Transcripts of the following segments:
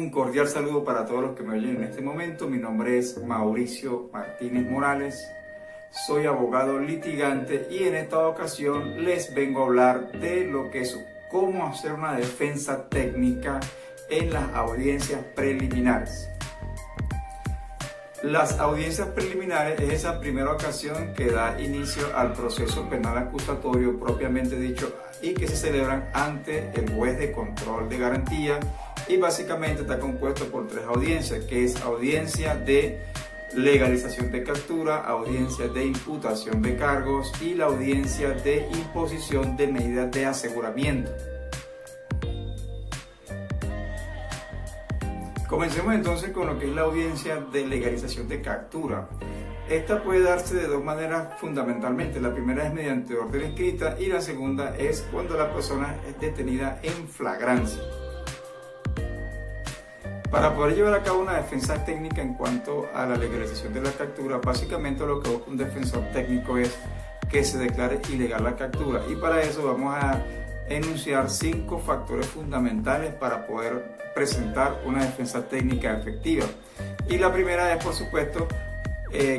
Un cordial saludo para todos los que me oyen en este momento. Mi nombre es Mauricio Martínez Morales. Soy abogado litigante y en esta ocasión les vengo a hablar de lo que es cómo hacer una defensa técnica en las audiencias preliminares. Las audiencias preliminares es esa primera ocasión que da inicio al proceso penal acusatorio propiamente dicho y que se celebran ante el juez de control de garantía, y básicamente está compuesto por tres audiencias, que es audiencia de legalización de captura, audiencia de imputación de cargos y la audiencia de imposición de medidas de aseguramiento. Comencemos entonces con lo que es la audiencia de legalización de captura. Esta puede darse de dos maneras fundamentalmente. La primera es mediante orden escrita y la segunda es cuando la persona es detenida en flagrancia. Para poder llevar a cabo una defensa técnica en cuanto a la legalización de la captura, básicamente lo que busca un defensor técnico es que se declare ilegal la captura, y para eso vamos a enunciar 5 factores fundamentales para poder presentar una defensa técnica efectiva. Y la primera es, por supuesto,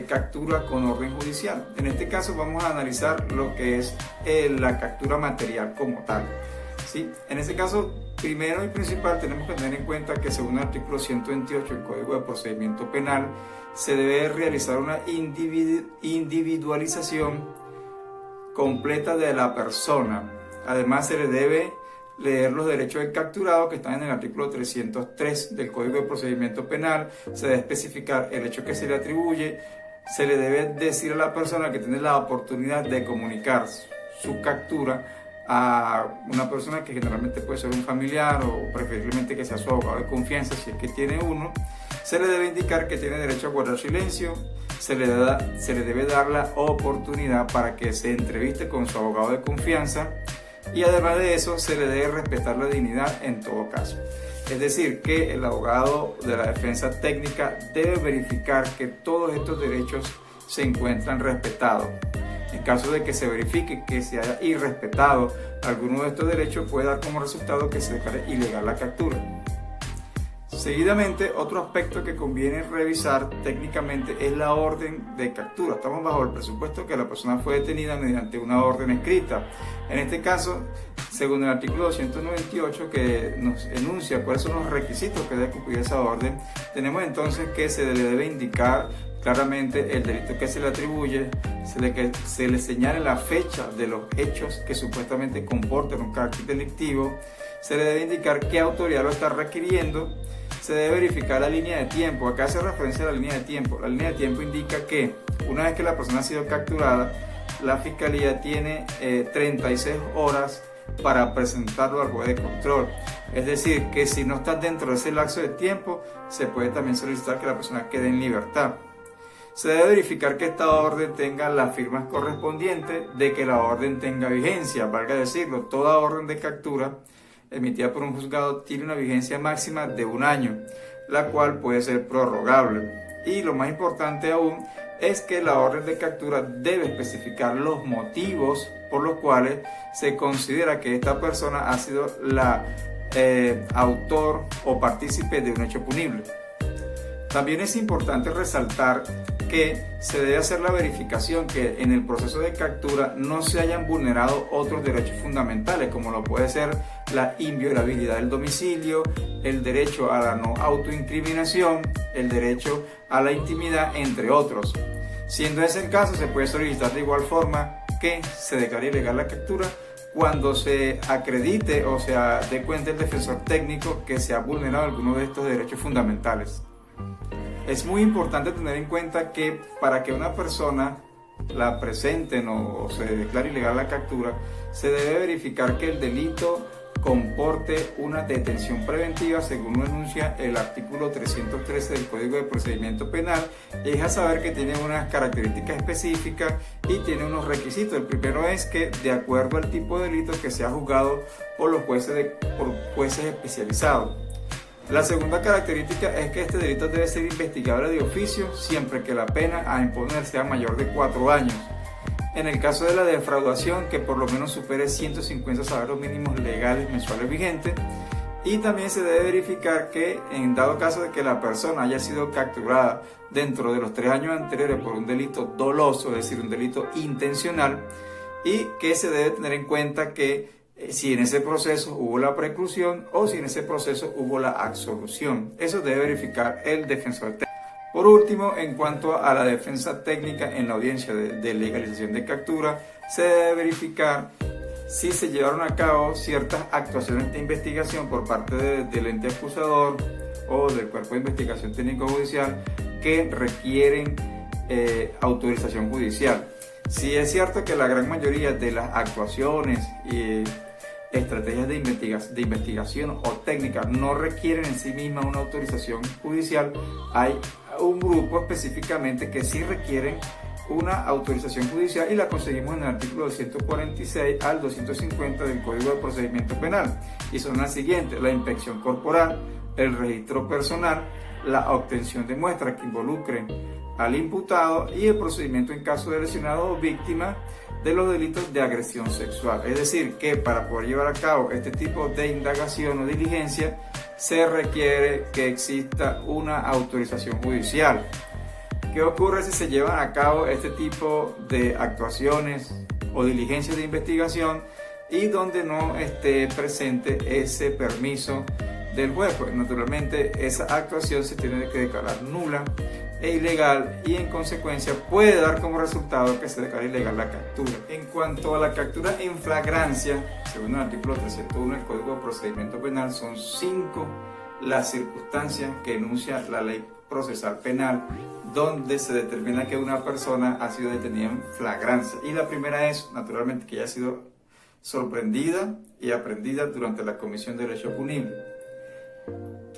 captura con orden judicial. En este caso vamos a analizar lo que es la captura material como tal. ¿Sí? En este caso, primero y principal, tenemos que tener en cuenta que según el artículo 128 del Código de Procedimiento Penal, se debe realizar una individualización completa de la persona. Además, se le debe leer los derechos del capturado que están en el artículo 303 del Código de Procedimiento Penal. Se debe especificar el hecho que se le atribuye. Se le debe decir a la persona que tiene la oportunidad de comunicar su captura a una persona que generalmente puede ser un familiar o preferiblemente que sea su abogado de confianza si es que tiene uno. Se le debe indicar que tiene derecho a guardar silencio. Se le debe dar la oportunidad para que se entreviste con su abogado de confianza. Y además de eso, se le debe respetar la dignidad en todo caso. Es decir, que el abogado de la defensa técnica debe verificar que todos estos derechos se encuentran respetados. En caso de que se verifique que se haya irrespetado alguno de estos derechos, puede dar como resultado que se declare ilegal la captura. Seguidamente, otro aspecto que conviene revisar técnicamente es la orden de captura. Estamos bajo el presupuesto que la persona fue detenida mediante una orden escrita. En este caso, según el artículo 298 que nos enuncia cuáles son los requisitos que debe cumplir esa orden, tenemos entonces que se le debe indicar claramente el delito que se le atribuye, se le señale la fecha de los hechos que supuestamente comportan un carácter delictivo, se le debe indicar qué autoridad lo está requiriendo, se debe verificar la línea de tiempo. Acá hace referencia a la línea de tiempo. La línea de tiempo indica que una vez que la persona ha sido capturada, la Fiscalía tiene 36 horas para presentarlo al juez de control. Es decir, que si no está dentro de ese lapso de tiempo, se puede también solicitar que la persona quede en libertad. Se debe verificar que esta orden tenga las firmas correspondientes, de que la orden tenga vigencia. Valga decirlo, toda orden de captura emitida por un juzgado tiene una vigencia máxima de 1 año, la cual puede ser prorrogable. Y lo más importante aún es que la orden de captura debe especificar los motivos por los cuales se considera que esta persona ha sido la autor o partícipe de un hecho punible. También es importante resaltar que se debe hacer la verificación que en el proceso de captura no se hayan vulnerado otros derechos fundamentales, como lo puede ser la inviolabilidad del domicilio, el derecho a la no autoincriminación, el derecho a la intimidad, entre otros. Siendo ese el caso, se puede solicitar de igual forma que se declare ilegal la captura cuando se acredite o se dé cuenta el defensor técnico que se ha vulnerado alguno de estos derechos fundamentales. Es muy importante tener en cuenta que para que una persona la presenten o se declare ilegal la captura, se debe verificar que el delito comporte una detención preventiva según lo enuncia el artículo 313 del Código de Procedimiento Penal, y es a saber que tiene unas características específicas y tiene unos requisitos. El primero es que de acuerdo al tipo de delito que sea juzgado por los jueces especializados. La segunda característica es que este delito debe ser investigable de oficio siempre que la pena a imponer sea mayor de 4 años. En el caso de la defraudación, que por lo menos supere 150 salarios mínimos legales mensuales vigentes. Y también se debe verificar que en dado caso de que la persona haya sido capturada dentro de los 3 años anteriores por un delito doloso, es decir, un delito intencional, y que se debe tener en cuenta que si en ese proceso hubo la preclusión o si en ese proceso hubo la absolución. Eso debe verificar el defensor técnico. Por último, en cuanto a la defensa técnica en la audiencia de legalización de captura, se debe verificar si se llevaron a cabo ciertas actuaciones de investigación por parte del ente acusador o del cuerpo de investigación técnico judicial que requieren autorización judicial. Si es cierto que la gran mayoría de las actuaciones y estrategias de investigación o técnicas no requieren en sí mismas una autorización judicial, hay un grupo específicamente que sí requieren una autorización judicial y la conseguimos en el artículo 246 al 250 del Código de Procedimiento Penal, y son las siguientes: la inspección corporal, el registro personal, la obtención de muestras que involucren al imputado y el procedimiento en caso de lesionado o víctima de los delitos de agresión sexual. Es decir, que para poder llevar a cabo este tipo de indagación o diligencia se requiere que exista una autorización judicial. ¿Qué ocurre si se llevan a cabo este tipo de actuaciones o diligencias de investigación y donde no esté presente ese permiso del juez? Pues naturalmente esa actuación se tiene que declarar nula e ilegal y en consecuencia puede dar como resultado que se declare ilegal la captura. En cuanto a la captura en flagrancia, según el artículo 301 del Código de Procedimiento Penal, son 5 las circunstancias que enuncia la ley procesal penal donde se determina que una persona ha sido detenida en flagrancia, y la primera es naturalmente que haya sido sorprendida y aprehendida durante la comisión del hecho punible.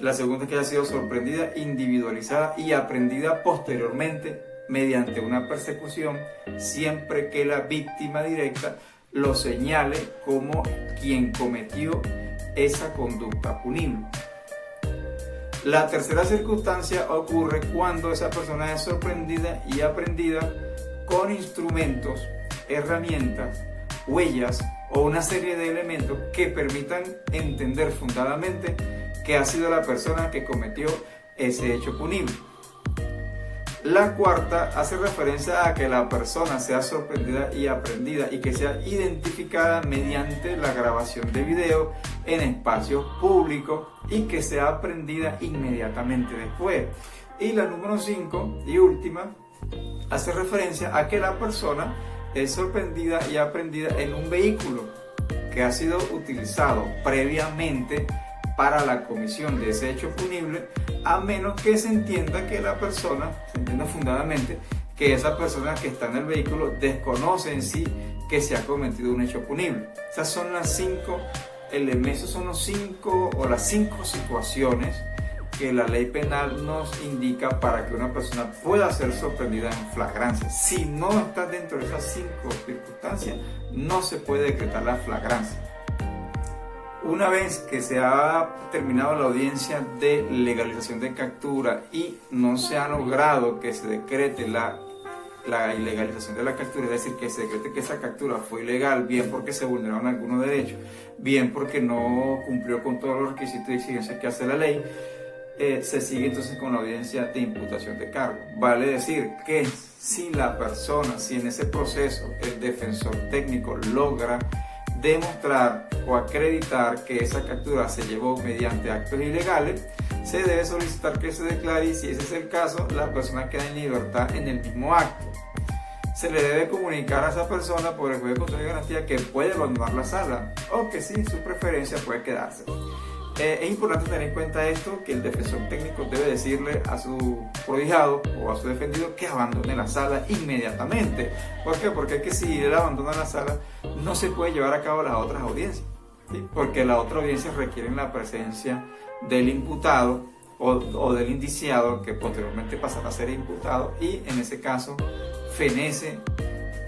La segunda es que haya sido sorprendida, individualizada y aprehendida posteriormente mediante una persecución, siempre que la víctima directa lo señale como quien cometió esa conducta punible. La tercera circunstancia ocurre cuando esa persona es sorprendida y aprehendida con instrumentos, herramientas, huellas o una serie de elementos que permitan entender fundadamente que ha sido la persona que cometió ese hecho punible. La cuarta hace referencia a que la persona sea sorprendida y aprehendida y que sea identificada mediante la grabación de video en espacios públicos y que sea aprehendida inmediatamente después. Y la número 5 y última hace referencia a que la persona es sorprendida y aprehendida en un vehículo que ha sido utilizado previamente para la comisión de ese hecho punible, a menos que se entienda que la persona, se entienda fundadamente, que esa persona que está en el vehículo desconoce en sí que se ha cometido un hecho punible. Esas son las 5 elementos, son los 5 o las 5 situaciones que la ley penal nos indica para que una persona pueda ser sorprendida en flagrancia. Si no está dentro de esas 5 circunstancias, no se puede decretar la flagrancia. Una vez que se ha terminado la audiencia de legalización de captura y no se ha logrado que se decrete la ilegalización de la captura, es decir, que se decrete que esa captura fue ilegal, bien porque se vulneraron algunos derechos, bien porque no cumplió con todos los requisitos y exigencias que hace la ley, se sigue entonces con la audiencia de imputación de cargo. Vale decir que si la persona, si en ese proceso el defensor técnico logra demostrar o acreditar que esa captura se llevó mediante actos ilegales, se debe solicitar que se declare, y si ese es el caso, la persona queda en libertad en el mismo acto. Se le debe comunicar a esa persona por el juez de control y garantía que puede abandonar la sala o que si su preferencia puede quedarse. Es importante tener en cuenta esto, que el defensor técnico debe decirle a su prohijado o a su defendido que abandone la sala inmediatamente. ¿Por qué? Porque es que si él abandona la sala no se puede llevar a cabo las otras audiencias, ¿sí? Porque las otras audiencias requieren la presencia del imputado o del indiciado, que posteriormente pasará a ser imputado, y en ese caso fenece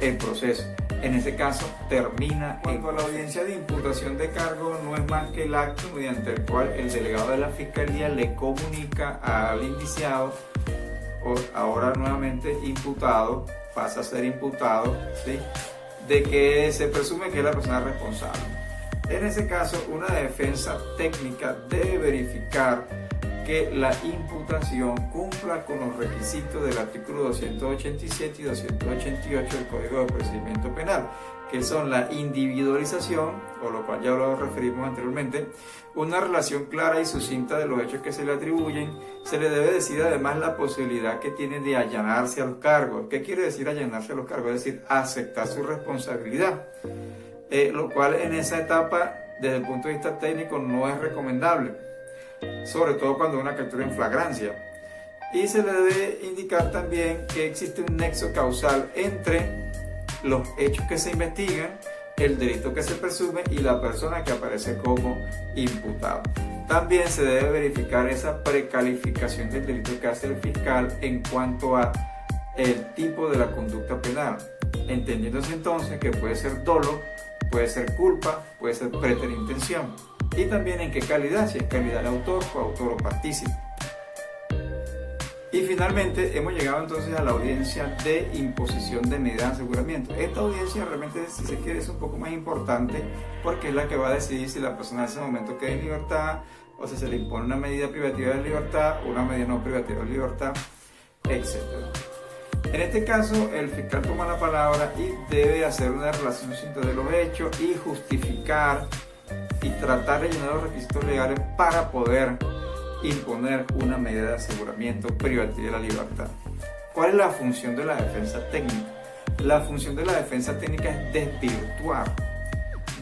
el proceso. En ese caso termina. Cuando la audiencia de imputación de cargo no es más que el acto mediante el cual el delegado de la Fiscalía le comunica al indiciado, o ahora nuevamente imputado, pasa a ser imputado, ¿sí?, de que se presume que es la persona responsable. En ese caso, una defensa técnica debe verificar que la imputación cumpla con los requisitos del artículo 287 y 288 del Código de Procedimiento Penal, que son la individualización, o lo cual ya lo referimos anteriormente, una relación clara y sucinta de los hechos que se le atribuyen. Se le debe decir además la posibilidad que tiene de allanarse a los cargos. ¿Qué quiere decir allanarse a los cargos? Es decir, aceptar su responsabilidad, lo cual en esa etapa, desde el punto de vista técnico, no es recomendable, sobre todo cuando hay una captura en flagrancia. Y se le debe indicar también que existe un nexo causal entre los hechos que se investigan, el delito que se presume y la persona que aparece como imputado. También se debe verificar esa precalificación del delito que hace el fiscal en cuanto a el tipo de la conducta penal, entendiéndose entonces que puede ser dolo, puede ser culpa, puede ser preterintención, y también en qué calidad, si es calidad de autor, coautor o partícipe. Y finalmente hemos llegado entonces a la audiencia de imposición de medidas de aseguramiento. Esta audiencia realmente, si se quiere, es un poco más importante porque es la que va a decidir si la persona en ese momento queda en libertad, o si se le impone una medida privativa de libertad, una medida no privativa de libertad, etc. En este caso, el fiscal toma la palabra y debe hacer una relación sucinta de los hechos y justificar y tratar de llenar los requisitos legales para poder imponer una medida de aseguramiento privativa de la libertad. ¿Cuál es la función de la defensa técnica? La función de la defensa técnica es desvirtuar,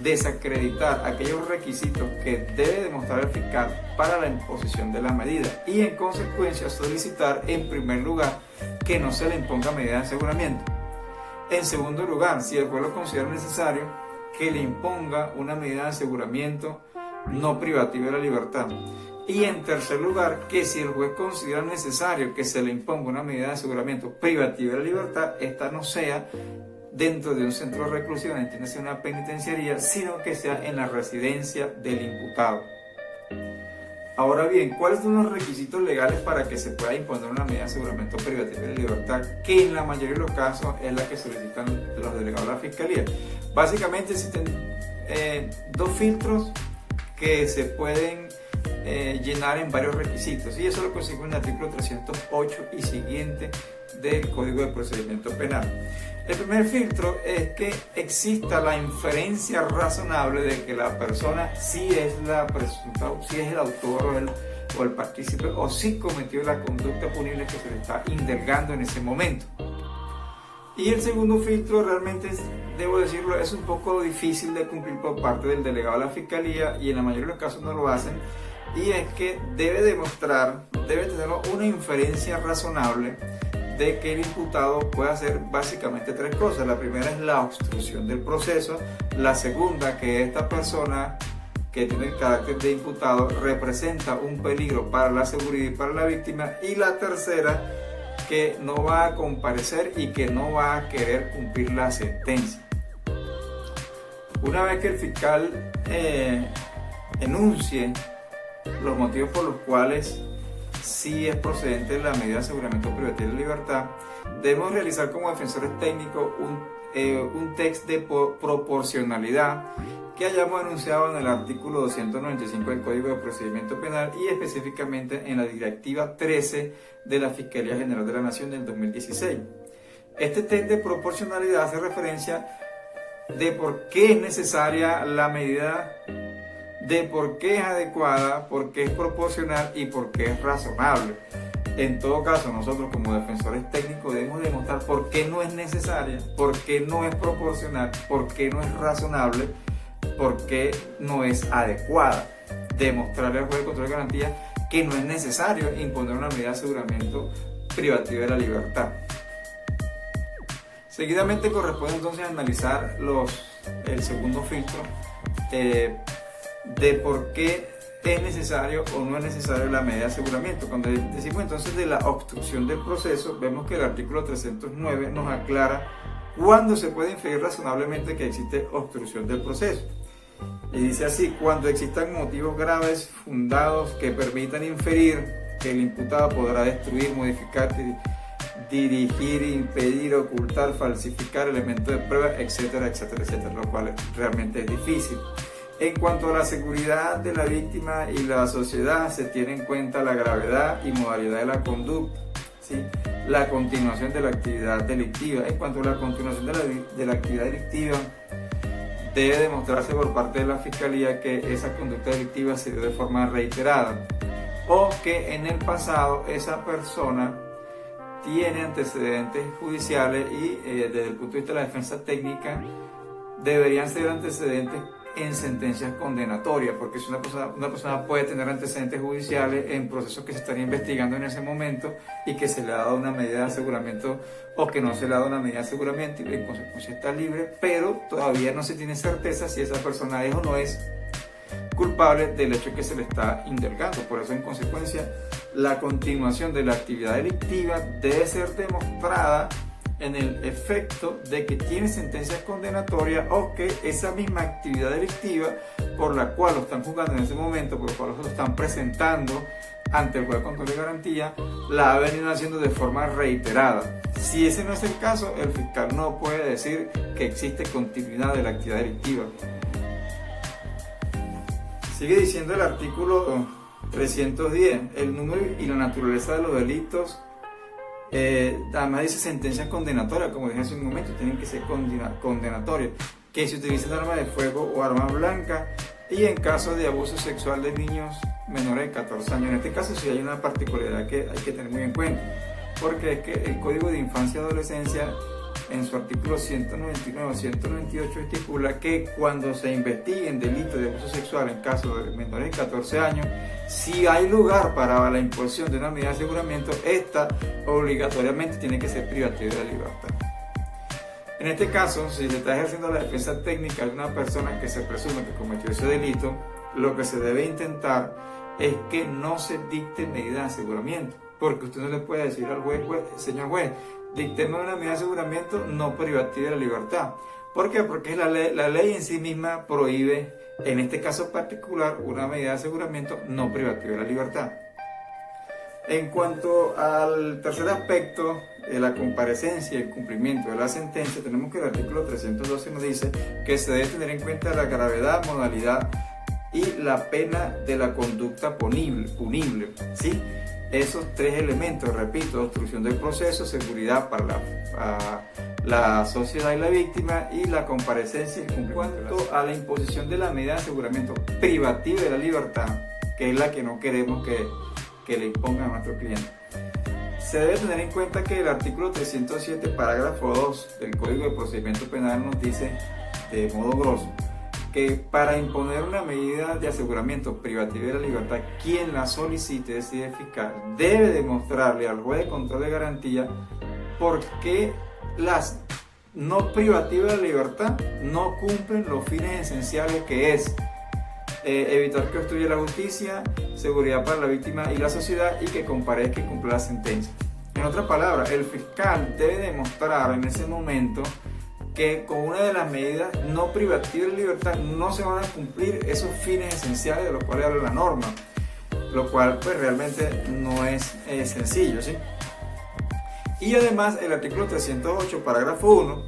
desacreditar aquellos requisitos que debe demostrar el fiscal para la imposición de la medida y en consecuencia solicitar en primer lugar que no se le imponga medida de aseguramiento. En segundo lugar, si el juez lo considera necesario, que le imponga una medida de aseguramiento no privativa de la libertad. Y en tercer lugar, que si el juez considera necesario que se le imponga una medida de aseguramiento privativa de la libertad, esta no sea dentro de un centro de reclusión, entiéndase una penitenciaría, sino que sea en la residencia del imputado. Ahora bien, ¿cuáles son los requisitos legales para que se pueda imponer una medida de aseguramiento privativa de la libertad? Que en la mayoría de los casos es la que solicitan los delegados de la Fiscalía. Básicamente existen dos filtros que se pueden llenar en varios requisitos, y eso lo consigue en el artículo 308 y siguiente del Código de Procedimiento Penal. El primer filtro es que exista la inferencia razonable de que la persona sí es sí es el autor o el partícipe, o sí cometió la conducta punible que se le está indagando en ese momento. Y el segundo filtro realmente, debo decirlo, es un poco difícil de cumplir por parte del delegado de la Fiscalía, y en la mayoría de los casos no lo hacen, y es que debe tener una inferencia razonable de que el imputado puede hacer básicamente tres cosas. La primera es la obstrucción del proceso, la segunda, que esta persona que tiene el carácter de imputado representa un peligro para la seguridad y para la víctima, y la tercera, que no va a comparecer y que no va a querer cumplir la sentencia. Una vez que el fiscal enuncie los motivos por los cuales sí es procedente la medida de aseguramiento privativo de libertad, debemos realizar como defensores técnicos un test de proporcionalidad que hayamos enunciado en el artículo 295 del Código de Procedimiento Penal, y específicamente en la Directiva 13 de la Fiscalía General de la Nación del 2016. Este test de proporcionalidad hace referencia de por qué es necesaria la medida, de por qué es adecuada, por qué es proporcional y por qué es razonable. En todo caso, nosotros como defensores técnicos debemos demostrar por qué no es necesaria, por qué no es proporcional, por qué no es razonable, por qué no es adecuada. Demostrarle al juez de control de garantía que no es necesario imponer una medida de aseguramiento privativa de la libertad. Seguidamente corresponde entonces analizar el segundo filtro de por qué es necesario o no es necesario la medida de aseguramiento. Cuando decimos entonces de la obstrucción del proceso, vemos que el artículo 309 nos aclara cuándo se puede inferir razonablemente que existe obstrucción del proceso. Y dice así: cuando existan motivos graves fundados que permitan inferir que el imputado podrá destruir, modificar, dirigir, impedir, ocultar, falsificar elementos de prueba, etcétera, etcétera, etcétera, lo cual realmente es difícil. En cuanto a la seguridad de la víctima y la sociedad, se tiene en cuenta la gravedad y modalidad de la conducta, ¿sí? La continuación de la actividad delictiva. En cuanto a la continuación de la actividad delictiva, debe demostrarse por parte de la Fiscalía que esa conducta delictiva se dio de forma reiterada o que en el pasado esa persona tiene antecedentes judiciales y desde el punto de vista de la defensa técnica deberían ser antecedentes en sentencias condenatorias, porque si una persona puede tener antecedentes judiciales en procesos que se están investigando en ese momento y que se le ha dado una medida de aseguramiento o que no se le ha dado una medida de aseguramiento y en consecuencia está libre, pero todavía no se tiene certeza si esa persona es o no es culpable del hecho que se le está indulgando. Por eso, en consecuencia, la continuación de la actividad delictiva debe ser demostrada en el efecto de que tiene sentencias condenatorias o que esa misma actividad delictiva por la cual lo están juzgando en ese momento, por la cual lo están presentando ante el juez de control de garantía, la ha venido haciendo de forma reiterada. Si ese no es el caso, el fiscal no puede decir que existe continuidad de la actividad delictiva. Sigue diciendo el artículo 310, el número y la naturaleza de los delitos. Además dice sentencias condenatorias, como dije hace un momento, tienen que ser condenatorias, que se utilicen armas de fuego o armas blancas, y en caso de abuso sexual de niños menores de 14 años. En este caso sí hay una particularidad que hay que tener muy en cuenta, porque es que el Código de Infancia y Adolescencia en su artículo 199 o 198 estipula que cuando se investiguen delitos de abuso sexual en caso de menores de 14 años, si hay lugar para la imposición de una medida de aseguramiento, esta obligatoriamente tiene que ser privativa de la libertad. En este caso, si se está ejerciendo la defensa técnica de una persona que se presume que cometió ese delito, lo que se debe intentar es que no se dicte medida de aseguramiento, porque usted no le puede decir al juez, señor juez, dictemos una medida de aseguramiento no privativa de la libertad. ¿Por qué? Porque la ley en sí misma prohíbe, en este caso particular, una medida de aseguramiento no privativa de la libertad. En cuanto al tercer aspecto, la comparecencia y el cumplimiento de la sentencia, tenemos que el artículo 312 nos dice que se debe tener en cuenta la gravedad, modalidad y la pena de la conducta punible, ¿sí? Esos tres elementos, repito, obstrucción del proceso, seguridad para la sociedad y la víctima, y la comparecencia y el cumplimiento. En cuanto a la imposición de la medida de aseguramiento privativa de la libertad, que es la que no queremos que le impongan a nuestro cliente, se debe tener en cuenta que el artículo 307, parágrafo 2 del Código de Procedimiento Penal nos dice, de modo grosso, que para imponer una medida de aseguramiento privativa de la libertad, quien la solicite, es decir, el fiscal, debe demostrarle al juez de control de garantía por qué las no privativas de la libertad no cumplen los fines esenciales, que es evitar que obstruya la justicia, seguridad para la víctima y la sociedad, y que comparezca y cumpla la sentencia. En otras palabras, el fiscal debe demostrar en ese momento que con una de las medidas no privativas de libertad no se van a cumplir esos fines esenciales de los cuales habla la norma, lo cual pues realmente no es sencillo, ¿sí? Y además el artículo 308, parágrafo 1,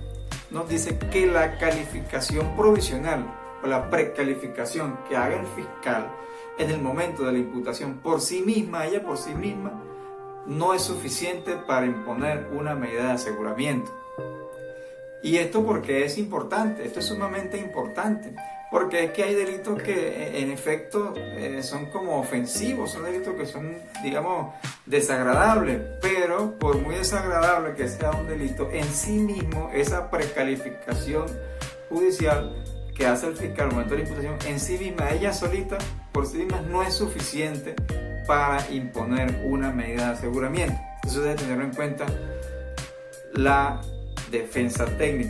nos dice que la calificación provisional o la precalificación que haga el fiscal en el momento de la imputación por sí misma, ella por sí misma, no es suficiente para imponer una medida de aseguramiento. Y esto porque es importante, esto es sumamente importante, porque es que hay delitos que en efecto son como ofensivos, son delitos que son, digamos, desagradables, pero por muy desagradable que sea un delito, en sí mismo esa precalificación judicial que hace el fiscal al momento de la imputación, en sí misma, ella solita, por sí misma, no es suficiente para imponer una medida de aseguramiento. Eso debe tenerlo en cuenta la defensa técnica.